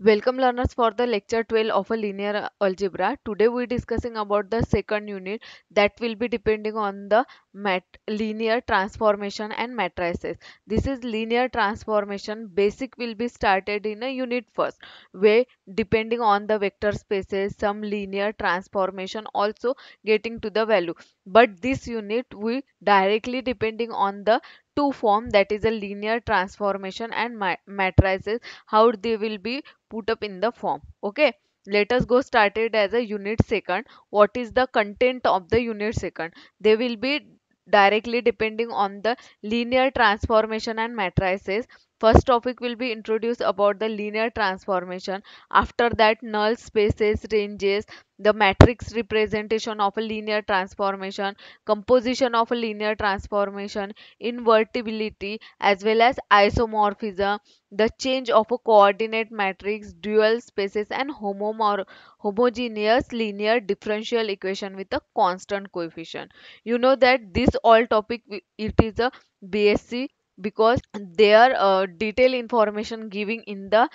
Welcome learners for the lecture 12 of a linear algebra. Today we discussing about the second unit that will be depending on the linear transformation and matrices. This is linear transformation. Basic will be started in a unit first, where depending on the vector spaces, some linear transformation also getting to the value. But this unit we directly depending on the two form, that is a linear transformation and matrices, how they will be put up in the form. Okay, let us go started as a unit second. What is the content of the unit second? They will be directly depending on the linear transformation and matrices. First topic will be introduced about the linear transformation. After that, null spaces, ranges, the matrix representation of a linear transformation, composition of a linear transformation, invertibility as well as isomorphism, the change of a coordinate matrix, dual spaces, and homogeneous linear differential equation with a constant coefficient. You know that this all topic it is a BSc, because their detailed information giving in the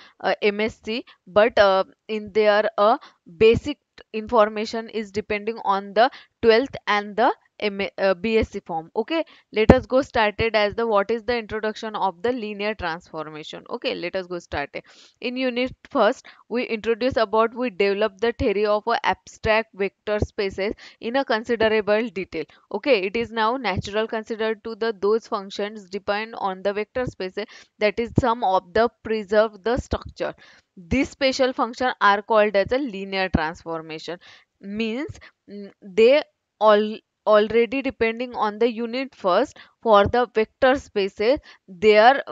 MSc, but in their basic information is depending on the 12th and the BSc form. Okay, let us go started as the what is the introduction of the linear transformation. Okay, let us go started. In unit first, we introduce about, we develop the theory of abstract vector spaces in a considerable detail. Okay, it is now natural considered to the those functions depend on the vector spaces, that is sum of the preserve the structure. These special functions are called as a linear transformation. Means they all already depending on the unit first. For the vector spaces, their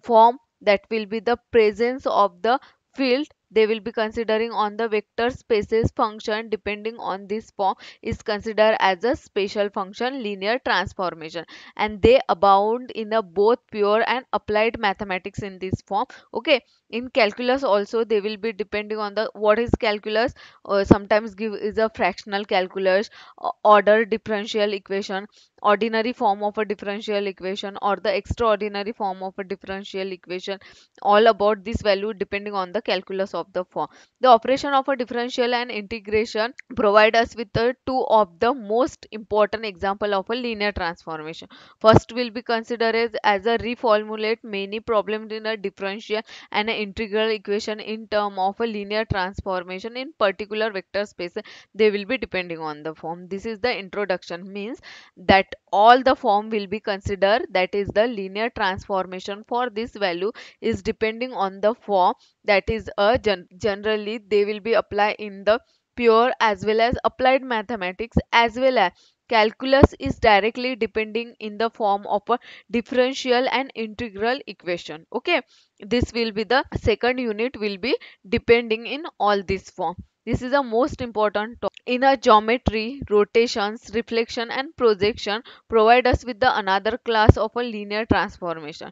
form, that will be the presence of the field, they will be considering on the vector spaces function depending on this form is considered as a special function linear transformation, and they abound in a both pure and applied mathematics in this form. Okay, in calculus also they will be depending on the what is calculus. Sometimes give is a fractional calculus, order differential equation, ordinary form of a differential equation, or the extraordinary form of a differential equation. All about this value depending on the calculus of the form. The operation of a differential and integration provide us with the two of the most important example of a linear transformation. First will be considered as a reformulate many problems in a differential and an integral equation in term of a linear transformation in particular vector space. They will be depending on the form. This is the introduction, means that all the form will be considered, that is the linear transformation for this value is depending on the form, that is a generally they will be applied in the pure as well as applied mathematics, as well as calculus is directly depending in the form of a differential and integral equation. Okay, this will be the second unit will be depending in all this form. This is the most important topic. In a geometry, rotations, reflection and projection provide us with the another class of a linear transformation.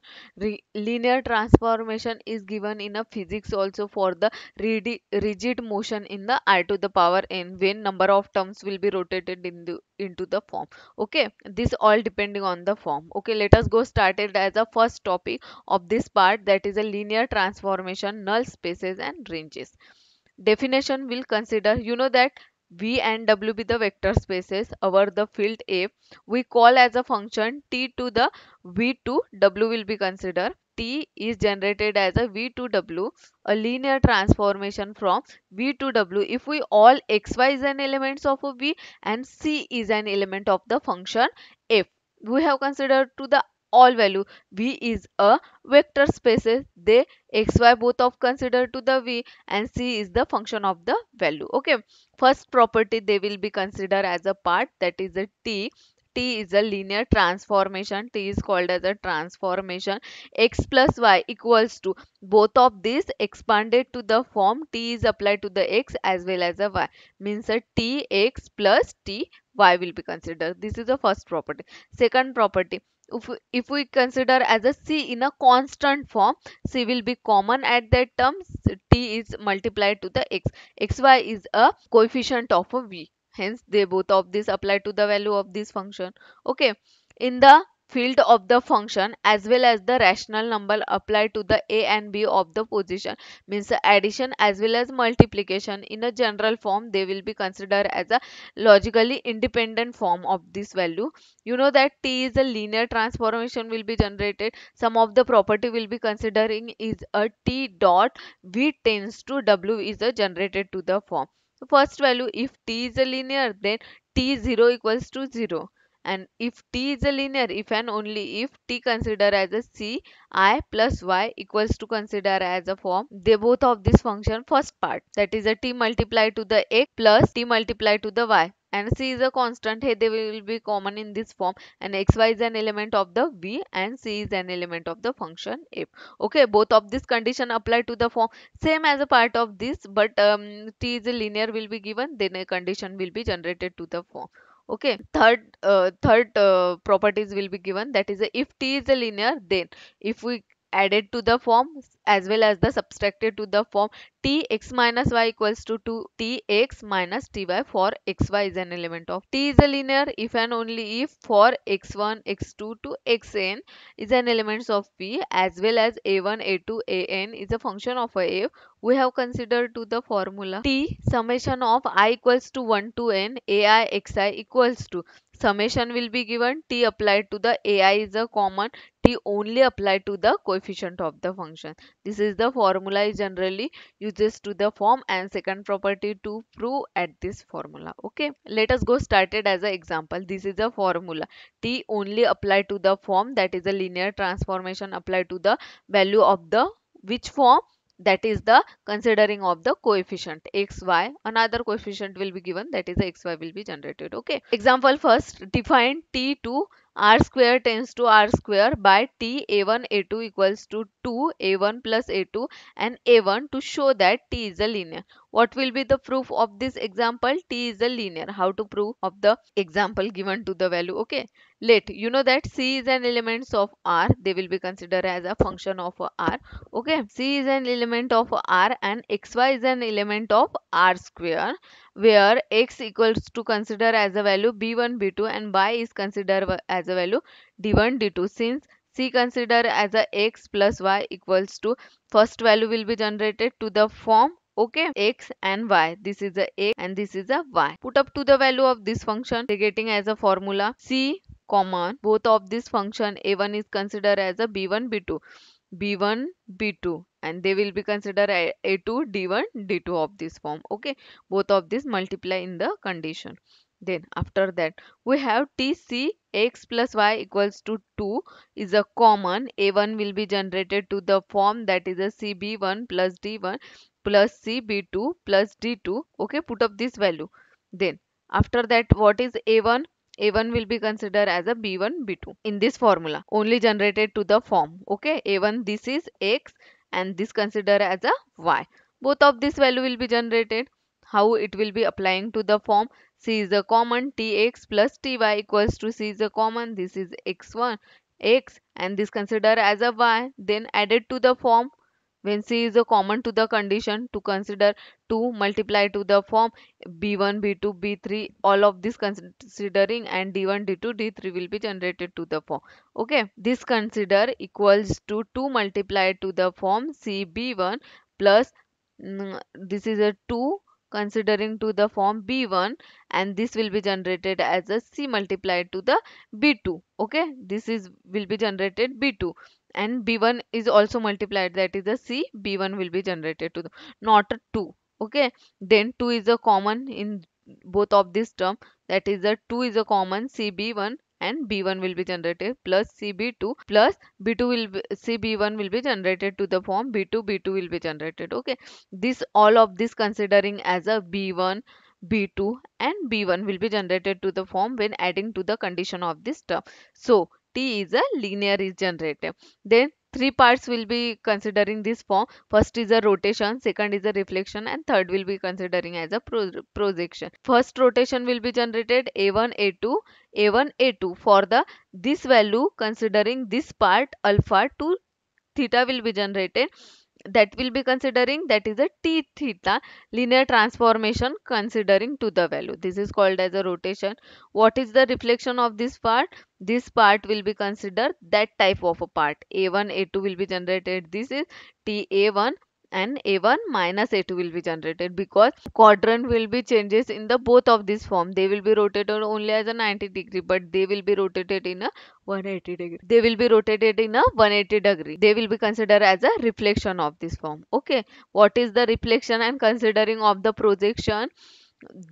Linear transformation is given in a physics also for the rigid motion in the r to the power n, when number of terms will be rotated into the form. Okay, this all depending on the form. Okay, let us go started as a first topic of this part, that is a linear transformation, null spaces and ranges. Definition will consider, you know that V and W be the vector spaces over the field A. We call as a function T to the V to W will be considered. T is generated as a V to W, a linear transformation from V to W if we all xy is an element of a V and C is an element of the function F. We have considered to the all value. V is a vector spaces, they xy both of considered to the V, and C is the function of the value. Okay, first property they will be considered as a part, that is a T. T is a linear transformation. T is called as a transformation. X plus y equals to, both of these expanded to the form T is applied to the X as well as a Y, means a T X plus T Y will be considered. This is the first property. Second property, if we consider as a C in a constant form, C will be common at that term. T is multiplied to the X. XY is a coefficient of a V. Hence, they both of these apply to the value of this function. Okay. In the field of the function as well as the rational number applied to the a and b of the position, means addition as well as multiplication in a general form, they will be considered as a logically independent form of this value. You know that t is a linear transformation will be generated. Some of the property will be considering is a t dot v tends to w is a generated to the form. So first value, if t is a linear, then t0 equals to 0. And if t is a linear, if and only if t consider as a c I plus y equals to consider as a form, they both of this function first part, that is a t multiplied to the x plus t multiplied to the y, and c is a constant, hey, they will be common in this form, and xy is an element of the v and c is an element of the function f. Okay, both of this condition apply to the form same as a part of this, but t is a linear will be given, then a condition will be generated to the form. Okay, third properties will be given, that is if t is a linear, then if we added to the form as well as the subtracted to the form, t x minus y equals to 2 t x minus ty for xy is an element of t is a linear if and only if for x1 x2 to xn is an elements of p as well as a1 a2 an is a function of a f. We have considered to the formula t summation of I equals to 1 to n ai xi equals to, summation will be given, t applied to the ai is a common, t only applied to the coefficient of the function. This is the formula is generally uses to the form, and second property to prove at this formula. Okay, let us go started as an example. This is a formula, t only applied to the form, that is a linear transformation applied to the value of the which form, that is the considering of the coefficient xy, another coefficient will be given, that is the xy will be generated. Okay, example first, define t to r square tends to r square by t a1 a2 equals to 2 a1 plus a2 and a1 to show that t is a linear. What will be the proof of this example? T is a linear. How to prove of the example given to the value? Okay, let you know that c is an elements of r, they will be considered as a function of r. Okay, c is an element of r and xy is an element of r square, where x equals to consider as a value b1 b2 and y is considered as a value d1 d2. Since c consider as a x plus y equals to, first value will be generated to the form, okay, x and y, this is a x and this is a y, put up to the value of this function, they getting as a formula c common, both of this function a1 is considered as a b1 b2 b1 b2 and they will be considered a2 d1 d2 of this form. Okay, both of this multiply in the condition. Then after that we have tc x plus y equals to 2 is a common, a1 will be generated to the form, that is a cb1 plus d1 plus cb2 plus d2. Okay, put up this value. Then after that, what is a1? A1 will be considered as a B1, B2 in this formula, only generated to the form. Okay, A1 this is X and this considered as a Y. Both of this value will be generated. How it will be applying to the form? C is a common, Tx plus Ty equals to C is a common, this is X1, X and this considered as a Y. Then added to the form, when C is a common to the condition, to consider 2 multiply to the form b1 b2 b3, all of this considering, and d1 d2 d3 will be generated to the form. Okay, this consider equals to 2 multiplied to the form cb1 plus this is a 2 considering to the form b1 and this will be generated as a c multiplied to the b2. Okay, this is will be generated b2 and b1 is also multiplied, that is a c b1 will be generated to the, not a 2. Okay, then 2 is a common in both of this term, that is a 2 is a common, cb1 and b1 will be generated plus cb2 plus b2 will be, cb1 will be generated to the form b2 b2 will be generated. Okay, this all of this considering as a b1 b2 and b1 will be generated to the form when adding to the condition of this term. So t is a linear is generated. Then three parts will be considering this form. First is a rotation, second is a reflection, and third will be considering as a projection. First rotation will be generated a1 a2 a1 a2 for the this value, considering this part alpha to theta will be generated that will be considering, that is a t theta linear transformation considering to the value. This is called as a rotation. What is the reflection of this part? This part will be considered that type of a part. A1, A2 will be generated. This is TA1, and A1 minus A2 will be generated, because quadrant will be changes in the both of this form. They will be rotated only as a 90 degree, but they will be rotated in a 180 degree. They will be rotated in a 180 degree. They will be considered as a reflection of this form. Okay, what is the reflection and considering of the projection?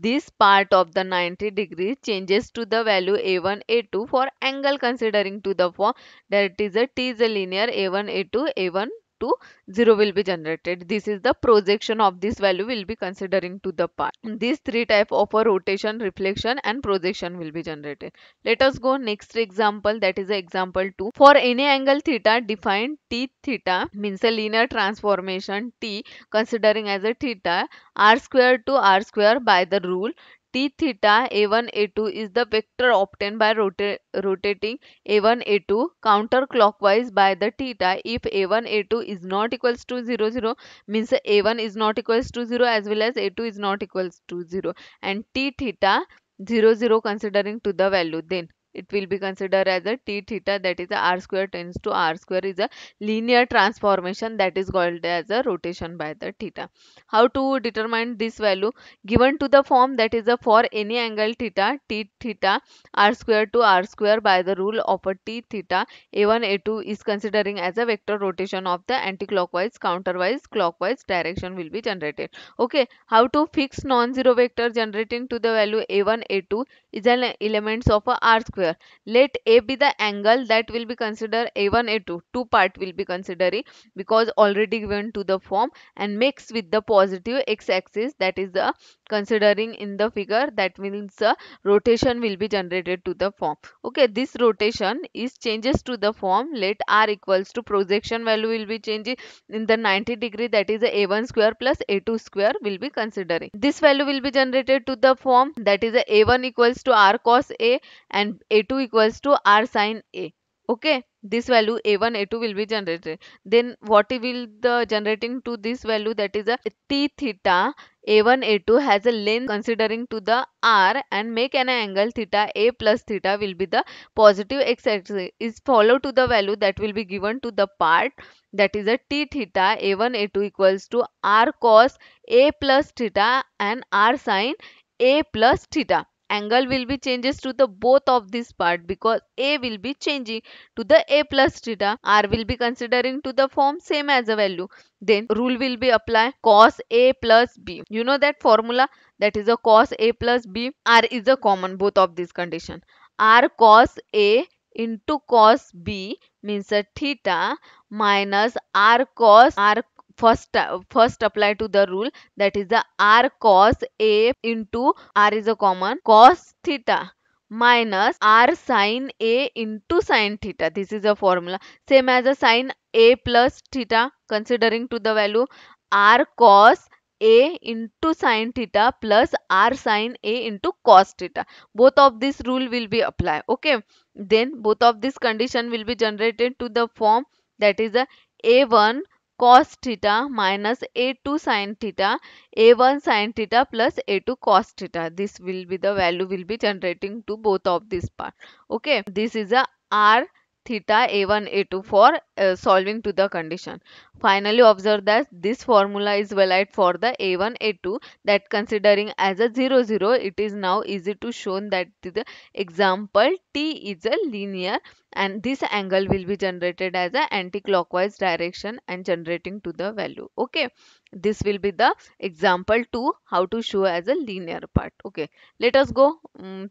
This part of the 90 degree changes to the value A1, A2 for angle considering to the form, that is a T is a linear A1, A2, A1 to 0 will be generated. This is the projection of this value will be considering to the part. These three type of a rotation, reflection and projection will be generated. Let us go next example, that is example 2. For any angle theta, define T theta means a linear transformation T considering as a theta r square to r square by the rule T theta A1 A2 is the vector obtained by rotating A1 A2 counterclockwise by the theta if A1 A2 is not equals to 0 0, means A1 is not equals to 0 as well as A2 is not equals to 0, and T theta 0 0 considering to the value, then it will be considered as a T theta, that is a r square tends to r square, is a linear transformation, that is called as a rotation by the theta. How to determine this value? Given to the form, that is a for any angle theta, T theta r square to r square by the rule of a T theta A1 A2 is considering as a vector rotation of the anti-clockwise, counterwise, clockwise direction will be generated. Okay, how to fix non-zero vector generating to the value A1 A2 is an elements of a r square. Let A be the angle that will be considered A1 A2. Two part will be considering because already given to the form, and mix with the positive x-axis, that is the considering in the figure, that means rotation will be generated to the form. Okay, this rotation is changes to the form. Let r equals to projection value will be changing in the 90 degree, that is a A1 square plus A2 square will be considering. This value will be generated to the form, that is a A1 equals to r cos A and A2 equals to r sin A. Okay, this value A1 A2 will be generated. Then what will the generating to this value, that is a T theta A1 A2 has a length considering to the r, and make an angle theta A plus theta will be the positive x-axis is follow to the value that will be given to the part, that is a T theta A1 A2 equals to r cos A plus theta and r sin A plus theta. Angle will be changes to the both of this part because A will be changing to the A plus theta. R will be considering to the form same as a value. Then rule will be apply cos A plus B. You know that formula, that is a cos A plus B. R is a common both of these condition. R cos A into cos B means a theta minus R cos R first apply to the rule, that is the r cos A into r is a common cos theta minus r sin A into sin theta. This is a formula same as a sin A plus theta considering to the value r cos A into sin theta plus r sin A into cos theta. Both of this rule will be applied. Okay, then both of this condition will be generated to the form, that is a A1 cos theta minus A2 sin theta, A1 sin theta plus A2 cos theta. This will be the value will be generating to both of this part. Okay, this is a r theta A1 A2 for solving to the condition. Finally, observe that this formula is valid for the A1 A2, that considering as a 0 0, it is now easy to show that the example T is a linear, and this angle will be generated as a anti-clockwise direction and generating to the value. Okay, this will be the example 2, how to show as a linear part. Okay, let us go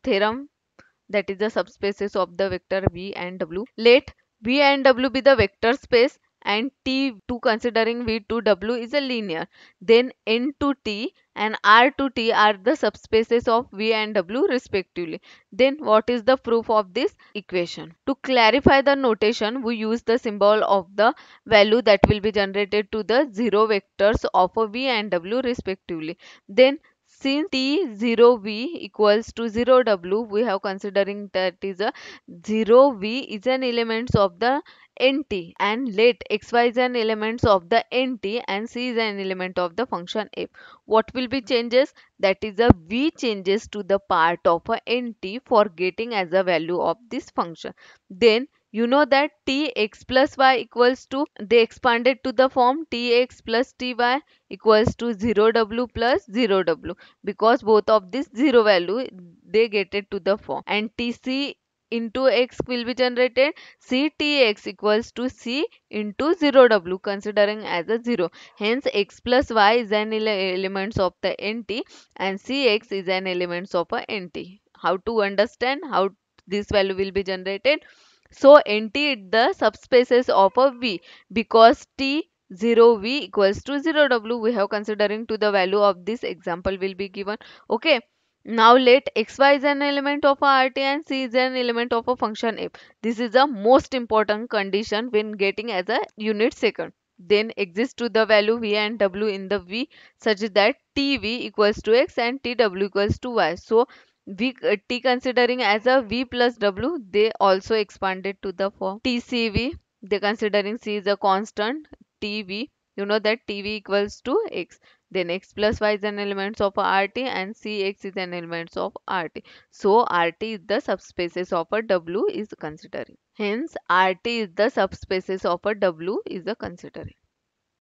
theorem, that is the subspaces of the vector v and w. Let v and w be the vector space and T2 considering v to w is a linear. Then n to t and r to t are the subspaces of v and w respectively. Then what is the proof of this equation? To clarify the notation, we use the symbol of the value that will be generated to the zero vectors of a v and w respectively. Then since T0V equals to 0W, we have considering that is a 0V is an element of the NT, and let xy is an elements of the NT and c is an element of the function f. What will be changes? That is a v changes to the part of a NT for getting as a value of this function. Then you know that tx plus y equals to, they expanded to the form tx plus ty equals to 0w plus 0w, because both of this 0 value they get it to the form, and tc into x will be generated, ctx equals to c into 0w considering as a 0. Hence x plus y is an elements of the NT and cx is an elements of a NT. How to understand how this value will be generated? So NT is the subspaces of a V, because T 0V equals to 0W. We have considering to the value of this example will be given. Okay. Now let xy is an element of a RT and c is an element of a function f. This is the most important condition when getting as a unit second. Then exist to the value v and w in the V such that tv equals to x and tw equals to y. So v t considering as a v plus w, they also expanded to the form tcv. They considering c is a constant, tv, you know that tv equals to x. Then x plus y is an element of a RT and cx is an element of RT. So RT is the subspaces of a W is considering. Hence RT is the subspaces of a W is the considering.